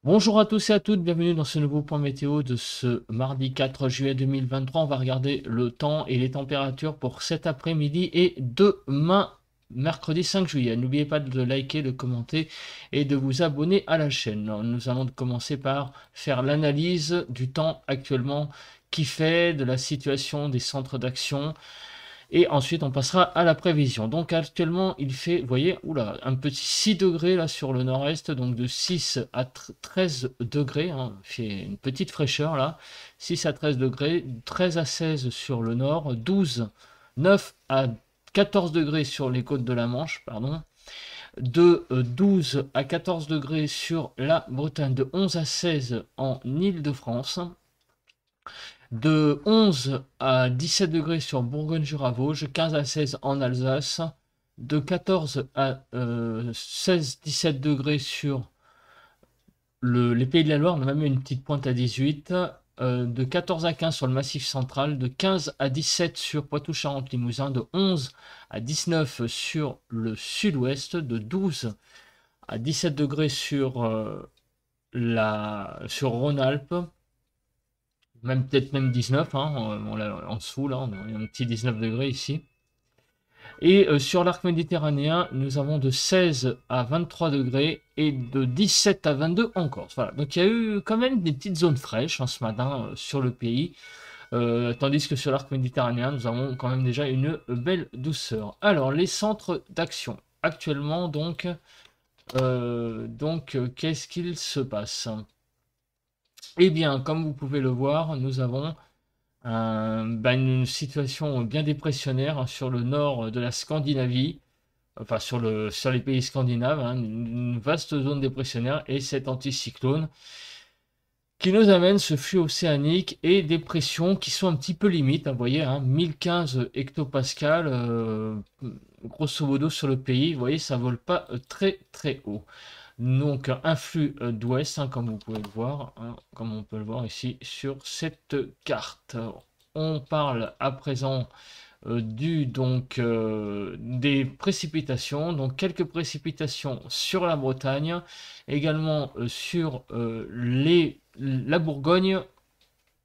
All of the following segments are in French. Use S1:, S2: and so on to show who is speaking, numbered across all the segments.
S1: Bonjour à tous et à toutes, bienvenue dans ce nouveau point météo de ce mardi 4 juillet 2023. On va regarder le temps et les températures pour cet après-midi et demain, mercredi 5 juillet. N'oubliez pas de liker, de commenter et de vous abonner à la chaîne. Alors, nous allons commencer par faire l'analyse du temps actuellement qui fait, de la situation des centres d'action. Et ensuite, on passera à la prévision. Donc actuellement, il fait, vous voyez, oula, un petit 6 degrés là sur le nord-est, donc de 6 à 13 degrés, hein, il fait une petite fraîcheur là, 6 à 13 degrés, 13 à 16 sur le nord, 12, 9 à 14 degrés sur les côtes de la Manche, pardon, de 12 à 14 degrés sur la Bretagne, de 11 à 16 en Île-de-France, de 11 à 17 degrés sur Bourgogne-Jura-Vosges, 15 à 16 en Alsace, de 14 à 16-17 degrés sur les Pays de la Loire, on a même une petite pointe à 18, de 14 à 15 sur le Massif central, de 15 à 17 sur Poitou-Charentes-Limousin, de 11 à 19 sur le sud-ouest, de 12 à 17 degrés sur, sur Rhône-Alpes, même peut-être même 19, hein, en dessous, là, on a un petit 19 degrés ici. Et sur l'arc méditerranéen, nous avons de 16 à 23 degrés et de 17 à 22 en Corse. Voilà. Donc il y a eu quand même des petites zones fraîches ce matin sur le pays, tandis que sur l'arc méditerranéen, nous avons quand même déjà une belle douceur. Alors les centres d'action. Actuellement, qu'est-ce qu'il se passe? Eh bien, comme vous pouvez le voir, nous avons une situation bien dépressionnaire sur le nord de la Scandinavie, enfin sur les pays scandinaves, hein, une vaste zone dépressionnaire et cet anticyclone qui nous amène ce flux océanique et des pressions qui sont un petit peu limites, hein, vous voyez, hein, 1015 hectopascales grosso modo sur le pays, vous voyez, ça vole pas très très haut. Donc un flux d'ouest, hein, comme vous pouvez le voir, hein, comme on peut le voir ici sur cette carte. On parle à présent des précipitations, donc quelques précipitations sur la Bretagne, également sur la Bourgogne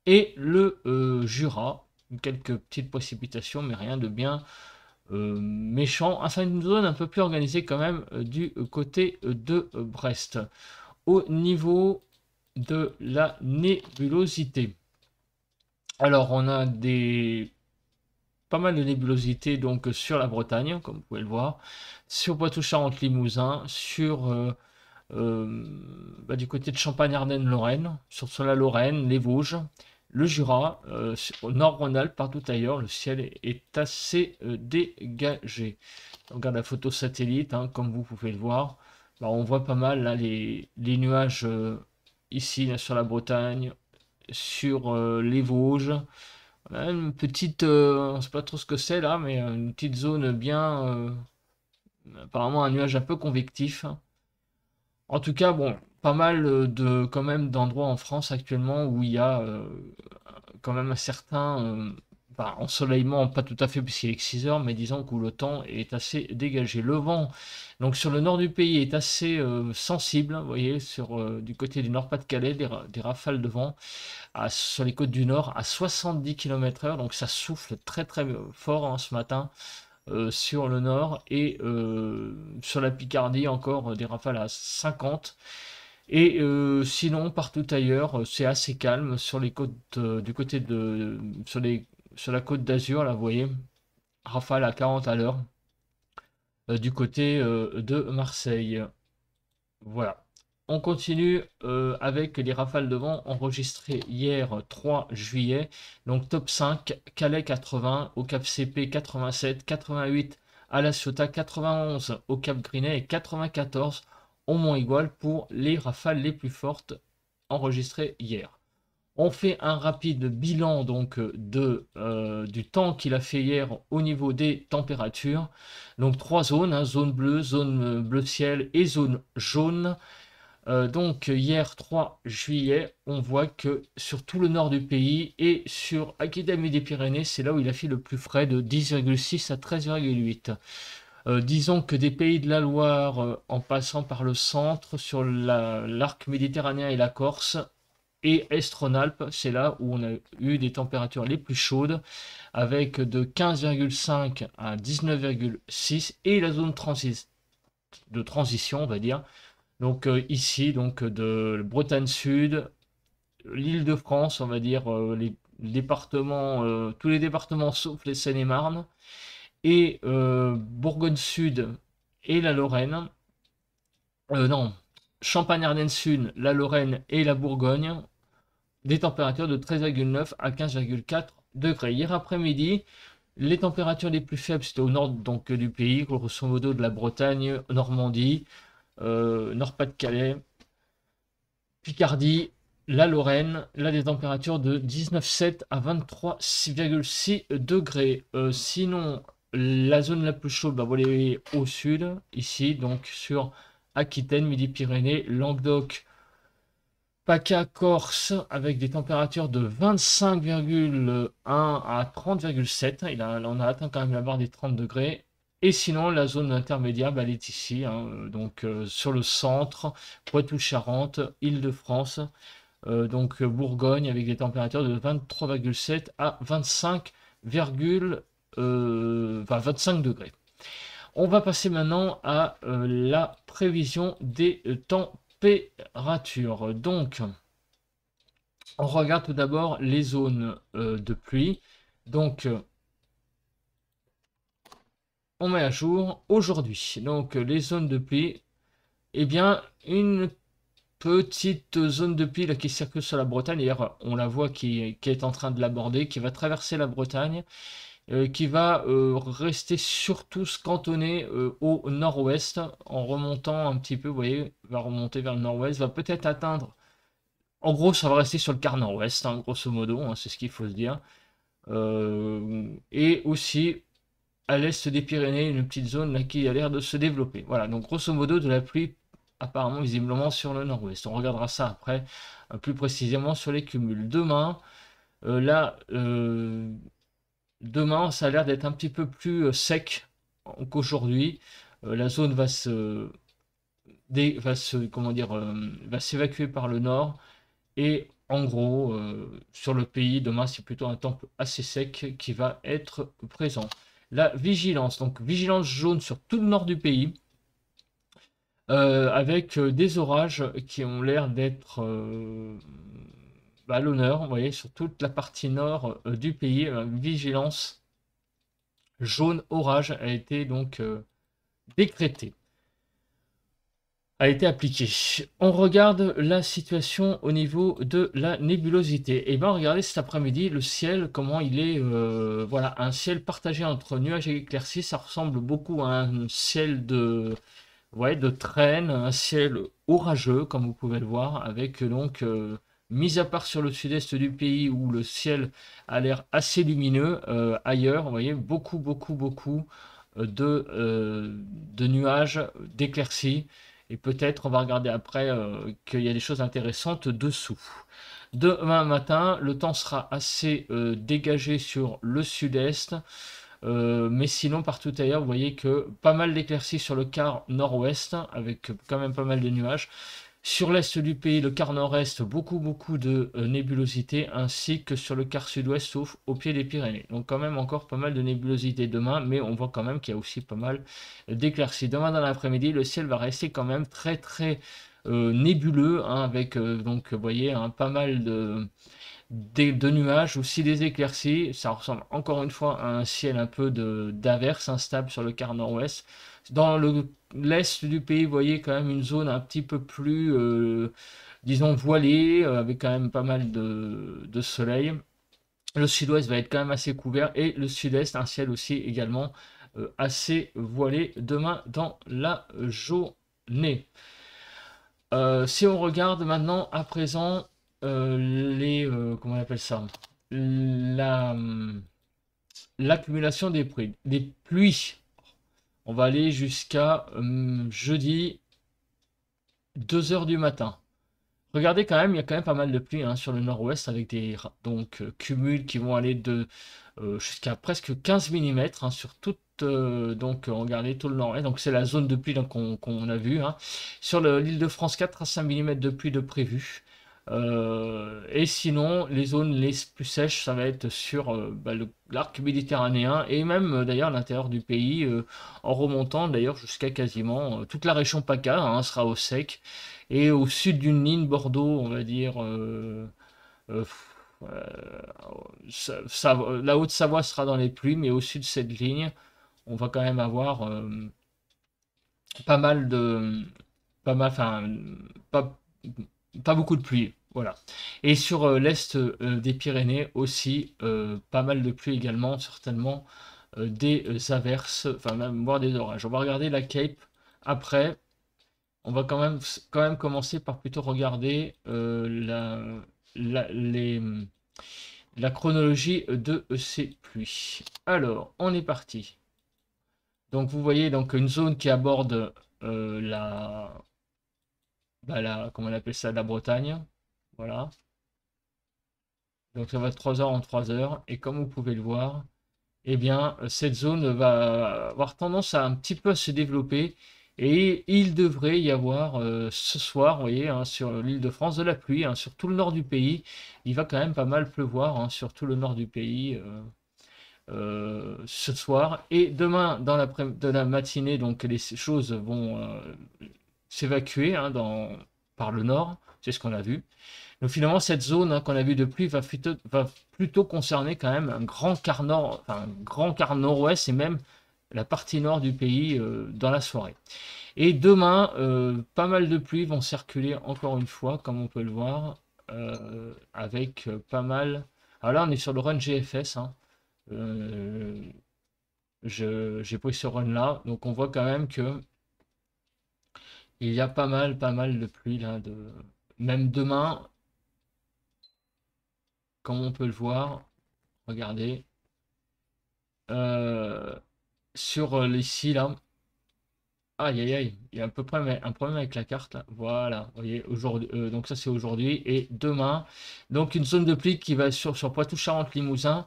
S1: et le Jura. Quelques petites précipitations, mais rien de bien méchant. Enfin, une zone un peu plus organisée quand même du côté de Brest. Au niveau de la nébulosité. Alors, on a pas mal de nébulosité donc sur la Bretagne, comme vous pouvez le voir, sur Poitou-Charentes-Limousin, du côté de Champagne-Ardenne-Lorraine, sur la Lorraine, les Vosges, le Jura, au nord Rhône-Alpes, partout ailleurs, le ciel est assez dégagé. On regarde la photo satellite, hein, comme vous pouvez le voir. Bah, on voit pas mal là, les nuages ici là, sur la Bretagne, sur les Vosges. On a une petite, on ne sait pas trop ce que c'est là, mais une petite zone bien, apparemment un nuage un peu convectif. En tout cas, bon, pas mal quand même d'endroits en France actuellement où il y a quand même un certain ensoleillement, pas tout à fait puisqu'il est que 6 heures, mais disons que le temps est assez dégagé. Le vent, donc sur le nord du pays, est assez sensible, hein, vous voyez, du côté du Nord-Pas-de-Calais, des rafales de vent sur les côtes du nord à 70 km/h, donc ça souffle très très fort hein, ce matin sur le nord et sur la Picardie encore des rafales à 50. Et sinon, partout ailleurs, c'est assez calme sur les côtes du côté sur la côte d'Azur, là, vous voyez, rafale à 40 à l'heure du côté de Marseille. Voilà. On continue avec les rafales de vent enregistrées hier 3 juillet. Donc top 5, Calais 80, au Cap CP 87, 88 à La Ciotat, 91 au Cap Grinet et 94 au Mont-Igual pour les rafales les plus fortes enregistrées hier. On fait un rapide bilan donc du temps qu'il a fait hier au niveau des températures. Donc trois zones, hein, zone bleue, zone bleu ciel et zone jaune. Donc hier 3 juillet, on voit que sur tout le nord du pays et sur Aquitaine des Pyrénées, c'est là où il a fait le plus frais de 10,6 à 13,8. Disons que des pays de la Loire, en passant par le centre, sur l'arc méditerranéen et la Corse, et Est-Rhône-Alpes, c'est là où on a eu des températures les plus chaudes, avec de 15,5 à 19,6, et la zone de transition, on va dire. Donc ici, donc de Bretagne Sud, l'Île-de-France, on va dire les départements, tous les départements sauf les Seine-et-Marne, et Bourgogne Sud et la Lorraine. Non, Champagne-Ardenne Sud, la Lorraine et la Bourgogne, des températures de 13,9 à 15,4 degrés. Hier après-midi, les températures les plus faibles, c'était au nord donc, du pays, grosso modo de la Bretagne, Normandie, Nord-Pas-de-Calais, Picardie, la Lorraine, là des températures de 19,7 à 23,6 degrés. Sinon, la zone la plus chaude, bah, vous voyez au sud, ici, donc sur Aquitaine, Midi-Pyrénées, Languedoc, PACA, Corse, avec des températures de 25,1 à 30,7. On a atteint quand même la barre des 30 degrés. Et sinon, la zone intermédiaire, bah, elle est ici, hein, donc sur le centre, Poitou-Charentes, Île-de-France, donc Bourgogne, avec des températures de 23,7 à 25 degrés. On va passer maintenant à la prévision des températures. Donc, on regarde tout d'abord les zones de pluie. Donc, on met à jour aujourd'hui. Donc, les zones de pluie, eh bien, une petite zone de pluie là, qui circule sur la Bretagne. D'ailleurs, on la voit qui est en train de l'aborder, qui va traverser la Bretagne, qui va rester surtout se cantonner au nord-ouest, en remontant un petit peu, vous voyez, va remonter vers le nord-ouest, va peut-être atteindre, en gros, ça va rester sur le quart nord-ouest, hein, grosso modo, hein, c'est ce qu'il faut se dire. Et aussi, à l'est des Pyrénées, une petite zone là, qui a l'air de se développer. Voilà, donc grosso modo, de la pluie apparemment visiblement sur le nord-ouest. On regardera ça après, plus précisément sur les cumuls. Là, demain, ça a l'air d'être un petit peu plus sec qu'aujourd'hui. La zone comment dire, va s'évacuer par le nord. Et en gros, sur le pays, demain, c'est plutôt un temps assez sec qui va être présent. La vigilance, donc vigilance jaune sur tout le nord du pays, avec des orages qui ont l'air d'être à l'honneur, vous voyez, sur toute la partie nord du pays. Vigilance jaune orage a été donc décrétée, a été appliquée. On regarde la situation au niveau de la nébulosité. Et bien regardez cet après-midi le ciel, comment il est, voilà, un ciel partagé entre nuages et éclaircies. Ça ressemble beaucoup à un ciel de traîne, un ciel orageux comme vous pouvez le voir, avec donc mis à part sur le sud-est du pays où le ciel a l'air assez lumineux, ailleurs, vous voyez, beaucoup de nuages, d'éclaircies. Et peut-être on va regarder après qu'il y a des choses intéressantes dessous. Demain matin, le temps sera assez dégagé sur le sud-est. Mais sinon, partout ailleurs, vous voyez que pas mal d'éclaircies sur le quart nord-ouest, avec quand même pas mal de nuages. Sur l'est du pays, le quart nord-est, beaucoup de nébulosité, ainsi que sur le quart sud-ouest, sauf au pied des Pyrénées. Donc quand même encore pas mal de nébulosité demain, mais on voit quand même qu'il y a aussi pas mal d'éclaircies. Demain dans l'après-midi, le ciel va rester quand même très nébuleux, hein, avec donc vous voyez pas mal de nuages, aussi des éclaircies. Ça ressemble encore une fois à un ciel un peu d'averse instable sur le quart nord-ouest. Dans l'est du pays, vous voyez quand même une zone un petit peu plus, disons, voilée, avec quand même pas mal de soleil. Le sud-ouest va être quand même assez couvert et le sud-est, un ciel aussi également assez voilé demain dans la journée. Si on regarde maintenant à présent comment on appelle ça, l'accumulation des pluies. On va aller jusqu'à jeudi 2h du matin. Regardez quand même, il y a quand même pas mal de pluie, hein, sur le nord-ouest, avec des cumuls qui vont aller jusqu'à presque 15 mm, hein, sur toute donc regardez tout le nord-est, donc c'est la zone de pluie qu'on a vu, hein. Sur l'île de France, 4 à 5 mm de pluie de prévu. Et sinon, les zones les plus sèches, ça va être sur l'arc méditerranéen et même d'ailleurs l'intérieur du pays, en remontant d'ailleurs jusqu'à quasiment toute la région PACA, hein, sera au sec. Et au sud d'une ligne, Bordeaux, on va dire, euh, euh, la Haute-Savoie sera dans les pluies, mais au sud de cette ligne, on va quand même avoir pas mal de, pas mal, enfin, pas, pas beaucoup de pluie. Voilà. Et sur l'est des Pyrénées aussi, pas mal de pluie également, certainement des averses, enfin même voire des orages. On va regarder la Cape après. On va quand même commencer par plutôt regarder la, les, la chronologie de ces pluies. Alors, on est parti. Donc vous voyez donc une zone qui aborde comment on appelle ça, la Bretagne. Voilà. Donc ça va de 3 heures en 3 heures. Et comme vous pouvez le voir, eh bien, cette zone va avoir tendance à un petit peu se développer. Et il devrait y avoir ce soir, vous voyez, hein, sur l'île de France, de la pluie, hein, sur tout le nord du pays. Il va quand même pas mal pleuvoir, hein, sur tout le nord du pays ce soir. Et demain, dans la matinée, donc les choses vont s'évacuer, hein, par le nord. C'est ce qu'on a vu. Donc finalement, cette zone, hein, qu'on a vue de pluie va plutôt concerner quand même un grand quart nord, enfin un grand quart nord-ouest et même la partie nord du pays dans la soirée. Et demain, pas mal de pluies vont circuler encore une fois, comme on peut le voir, avec pas mal. Alors là, on est sur le run GFS, hein. Euh, j'ai pris ce run là, donc on voit quand même que il y a pas mal de pluie là, même demain, comme on peut le voir. Regardez. Euh, sur ici, là. Aïe, aïe, aïe. Il y a à peu près un problème avec la carte, là. Voilà. Vous voyez, aujourd'hui, donc ça, c'est aujourd'hui. Et demain, donc une zone de pluie qui va sur Poitou-Charentes-Limousin,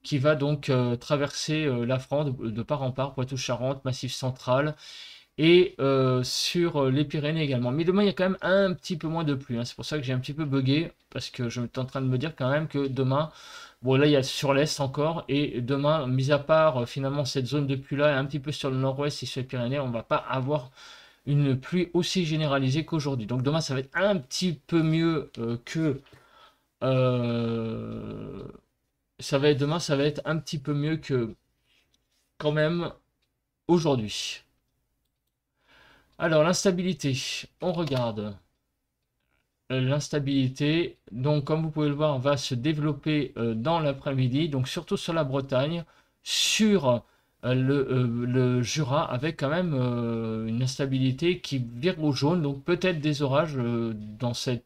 S1: qui va donc traverser la France de part en part, Poitou-Charentes, Massif central, et sur les Pyrénées également. Mais demain, il y a quand même un petit peu moins de pluie, hein. C'est pour ça que j'ai un petit peu bugué, parce que je suis en train de me dire quand même que demain, bon là, il y a sur l'est encore, et demain, mis à part finalement cette zone de pluie-là, et un petit peu sur le nord-ouest et sur les Pyrénées, on va pas avoir une pluie aussi généralisée qu'aujourd'hui. Donc demain, ça va être un petit peu mieux que... euh, demain, ça va être un petit peu mieux que quand même aujourd'hui. Alors, l'instabilité, on regarde. L'instabilité, donc comme vous pouvez le voir, va se développer dans l'après-midi, donc surtout sur la Bretagne, sur le Jura, avec quand même une instabilité qui vire au jaune, donc peut-être des orages dans ces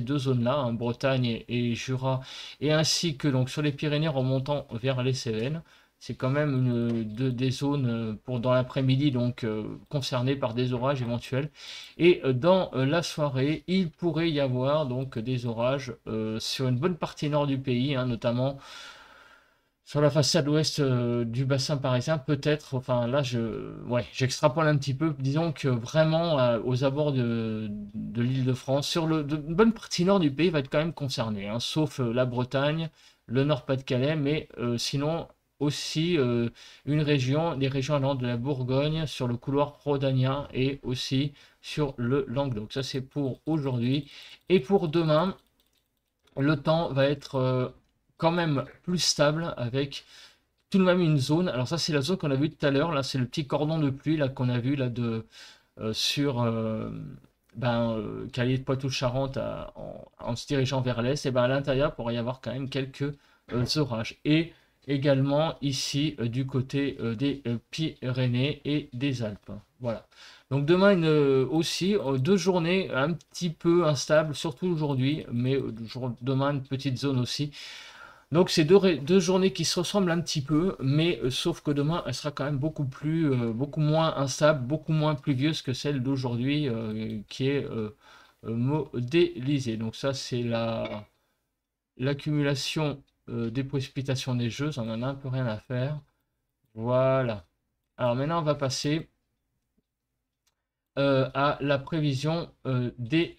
S1: deux zones-là, hein, Bretagne et Jura, et ainsi que donc sur les Pyrénées remontant vers les Cévennes. C'est quand même des zones dans l'après-midi, donc concernées par des orages éventuels. Et dans la soirée, il pourrait y avoir donc des orages sur une bonne partie nord du pays, hein, notamment sur la façade ouest du bassin parisien, peut-être. Enfin là, ouais, j'extrapole un petit peu. Disons que vraiment aux abords de l'Île-de-France, une bonne partie nord du pays va être quand même concernée, hein, sauf la Bretagne, le Nord-Pas-de-Calais, mais sinon aussi les régions allant de la Bourgogne sur le couloir rhodanien et aussi sur le Languedoc. Ça, c'est pour aujourd'hui. Et pour demain, le temps va être quand même plus stable avec tout de même une zone. Alors ça, c'est la zone qu'on a vue tout à l'heure. Là, c'est le petit cordon de pluie là qu'on a vu là sur Calais de Poitou-Charentes en se dirigeant vers l'est. Et ben à l'intérieur, il pourrait y avoir quand même quelques orages. Et également ici du côté des Pyrénées et des Alpes. Voilà. Donc demain aussi 2 journées un petit peu instables, surtout aujourd'hui, mais demain une petite zone aussi. Donc c'est deux journées qui se ressemblent un petit peu, mais sauf que demain elle sera quand même beaucoup moins instable, beaucoup moins pluvieuse que celle d'aujourd'hui qui est modélisée. Donc ça c'est l'accumulation des précipitations neigeuses, on en a un peu rien à faire. Voilà. Alors maintenant, on va passer à la prévision des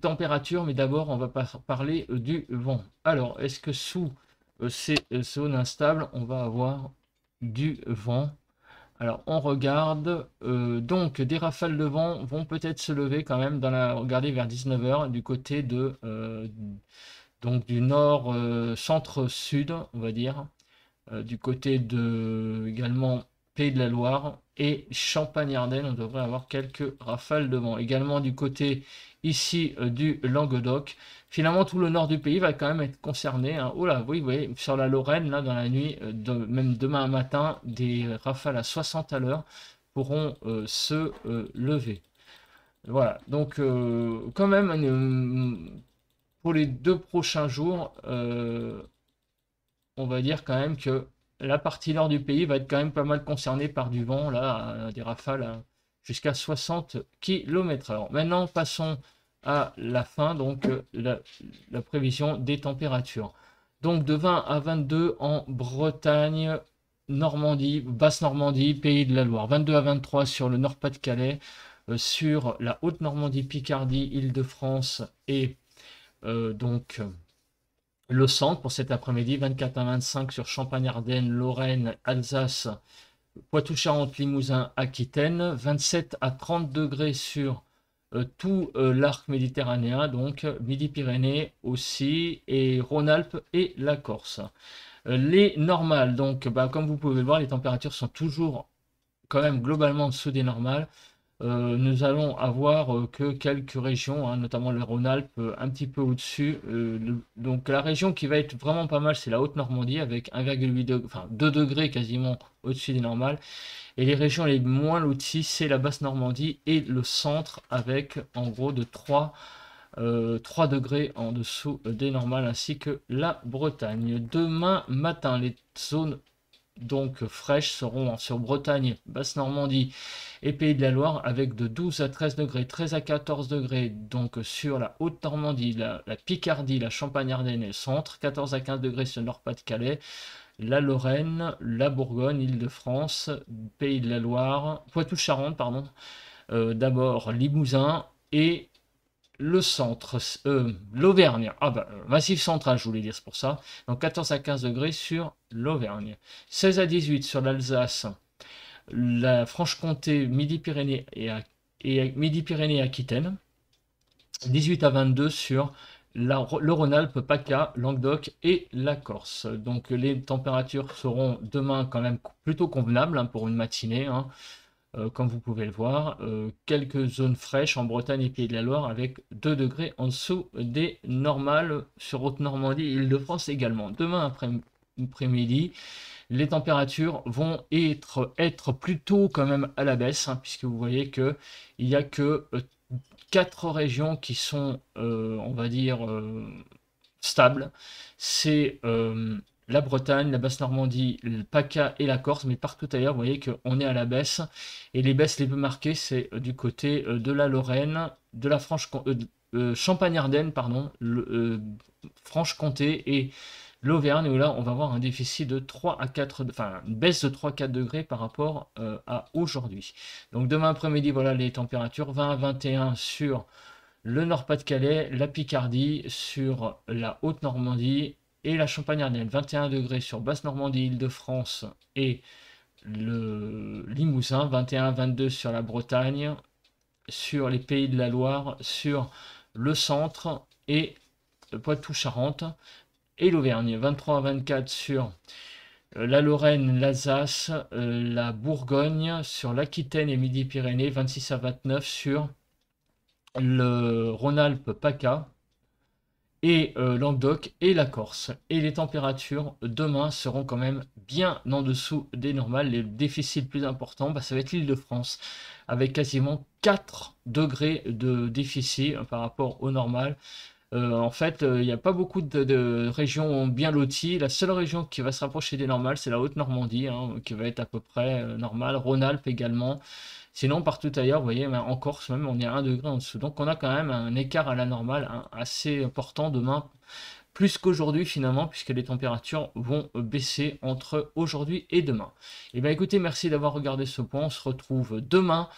S1: températures, mais d'abord, on va parler du vent. Alors, est-ce que sous ces zones instables, on va avoir du vent? Alors, on regarde. Donc, des rafales de vent vont peut-être se lever quand même regardez, vers 19 h du côté donc du nord centre-sud, on va dire. Du côté de également Pays de la Loire et Champagne-Ardenne, on devrait avoir quelques rafales de vent. Également du côté ici du Languedoc. Finalement, tout le nord du pays va quand même être concerné, hein. Oh là, oui, oui, sur la Lorraine, là, dans la nuit, même demain matin, des rafales à 60 à l'heure pourront se lever. Voilà, donc quand même, pour les 2 prochains jours, on va dire quand même que la partie nord du pays va être quand même pas mal concernée par du vent, là, des rafales jusqu'à 60 km/h. Maintenant, passons à la fin, donc la prévision des températures. Donc de 20 à 22 en Bretagne, Normandie, Basse-Normandie, Pays de la Loire. 22 à 23 sur le Nord-Pas-de-Calais, sur la Haute-Normandie, Picardie, Île-de-France et donc le centre pour cet après-midi. 24 à 25 sur Champagne-Ardenne, Lorraine, Alsace, Poitou-Charentes, Limousin, Aquitaine. 27 à 30 degrés sur tout l'arc méditerranéen, donc Midi-Pyrénées aussi, et Rhône-Alpes et la Corse. Les normales, donc comme vous pouvez le voir, les températures sont toujours quand même globalement en dessous des normales. Nous allons avoir que quelques régions, hein, notamment le Rhône-Alpes, un petit peu au-dessus. Donc la région qui va être vraiment pas mal, c'est la Haute-Normandie avec 1,8 degré, enfin 2 degrés quasiment au-dessus des normales. Et les régions les moins loties, c'est la Basse-Normandie et le centre avec en gros de 3 degrés en dessous des normales, ainsi que la Bretagne. Demain matin, les zones donc fraîches seront sur Bretagne, Basse-Normandie et Pays de la Loire avec de 12 à 13 degrés, 13 à 14 degrés donc sur la Haute-Normandie, la Picardie, la Champagne-Ardenne et le centre, 14 à 15 degrés sur le Nord-Pas-de-Calais, la Lorraine, la Bourgogne, Île-de-France, Pays de la Loire, Poitou-Charentes, pardon, d'abord Limousin et le centre, l'Auvergne, Massif central, je voulais dire, c'est pour ça. Donc 14 à 15 degrés sur l'Auvergne. 16 à 18 sur l'Alsace, la Franche-Comté, Midi-Pyrénées et Midi-Pyrénées et Aquitaine. 18 à 22 sur le Rhône-Alpes, PACA, Languedoc et la Corse. Donc les températures seront demain quand même plutôt convenables, hein, pour une matinée, hein. Comme vous pouvez le voir, quelques zones fraîches en Bretagne et Pays de la Loire avec 2 degrés en dessous des normales sur Haute-Normandie et Île-de-France également. Demain après-midi, les températures vont être plutôt quand même à la baisse, hein, puisque vous voyez qu'il n'y a que 4 régions qui sont, on va dire, stables. C'est la Bretagne, la Basse-Normandie, le PACA et la Corse, mais partout ailleurs, vous voyez qu'on est à la baisse. Et les baisses les plus marquées, c'est du côté de la Lorraine, de la Champagne-Ardenne, pardon, Franche-Comté et l'Auvergne, où là, on va avoir un déficit de 3 à 4, enfin, une baisse de 3-4 degrés par rapport à aujourd'hui. Donc demain après-midi, voilà les températures, 20 à 21 sur le Nord-Pas-de-Calais, la Picardie, sur la Haute-Normandie et la Champagne-Ardenne. 21 degrés sur Basse-Normandie, Île-de-France et le Limousin. 21-22 sur la Bretagne, sur les Pays de la Loire, sur le centre et Poitou-Charentes et l'Auvergne. 23 à 24 sur la Lorraine, l'Alsace, la Bourgogne, sur l'Aquitaine et Midi-Pyrénées. 26 à 29 sur le Rhône-Alpes, PACA et Languedoc et la Corse. Et les températures demain seront quand même bien en dessous des normales. Les déficits plus importants, ça va être l'Île-de-France avec quasiment 4 degrés de déficit par rapport au normal. En fait, il n'y a pas beaucoup de régions bien loties. La seule région qui va se rapprocher des normales, c'est la Haute-Normandie, hein, qui va être à peu près normale. Rhône-Alpes également. Sinon, partout ailleurs, vous voyez, en Corse même, on est à 1 degré en dessous. Donc on a quand même un écart à la normale, hein, assez important demain plus qu'aujourd'hui finalement, puisque les températures vont baisser entre aujourd'hui et demain. Et bien écoutez, merci d'avoir regardé ce point. On se retrouve demain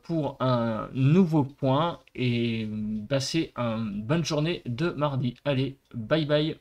S1: pour un nouveau point et passez une bonne journée de mardi. Allez, bye bye.